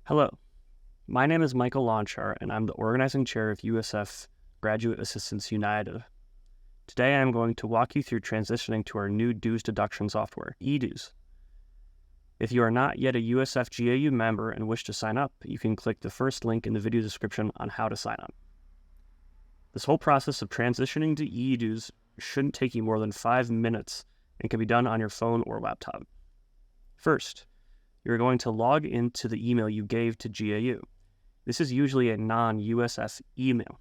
Hello, my name is Michael Launchar, and I'm the organizing chair of USF Graduate Assistance United. Today I'm going to walk you through transitioning to our new dues deduction software, eDues. If you are not yet a USF GAU member and wish to sign up, you can click the first link in the video description on how to sign up. This whole process of transitioning to eDues shouldn't take you more than 5 minutes and can be done on your phone or laptop. First, you're going to log into the email you gave to GAU. This is usually a non-USF email.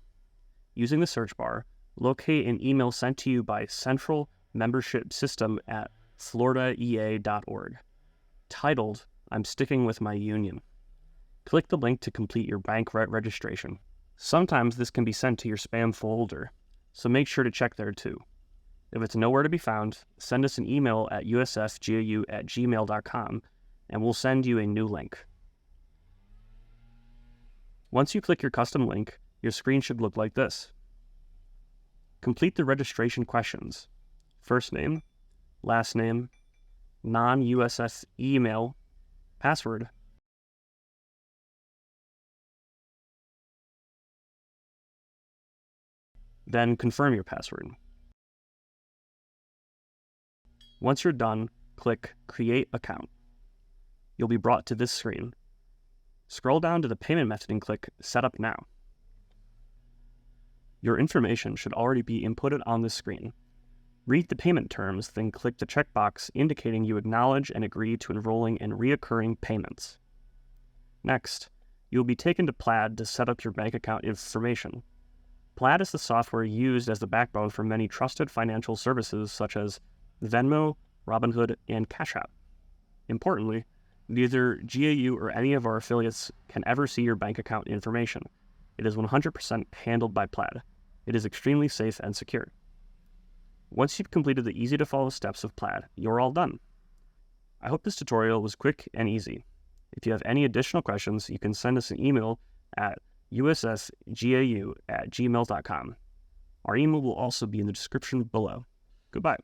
Using the search bar, locate an email sent to you by Central Membership System at floridaea.org, titled, "I'm sticking with my union." Click the link to complete your bank registration. Sometimes this can be sent to your spam folder, so make sure to check there too. If it's nowhere to be found, send us an email at usfgau@gmail.com and we'll send you a new link. Once you click your custom link, your screen should look like this. Complete the registration questions: first name, last name, non-USF email, password. Then confirm your password. Once you're done, click Create Account. You'll be brought to this screen. Scroll down to the payment method and click Set Up Now. Your information should already be inputted on this screen. Read the payment terms, then click the checkbox indicating you acknowledge and agree to enrolling in reoccurring payments. Next, you'll be taken to Plaid to set up your bank account information. Plaid is the software used as the backbone for many trusted financial services such as Venmo, Robinhood, and Cash App. Importantly, neither GAU or any of our affiliates can ever see your bank account information. It is 100% handled by Plaid. It is extremely safe and secure. Once you've completed the easy-to-follow steps of Plaid, you're all done. I hope this tutorial was quick and easy. If you have any additional questions, you can send us an email at usfgau@gmail.com. Our email will also be in the description below. Goodbye.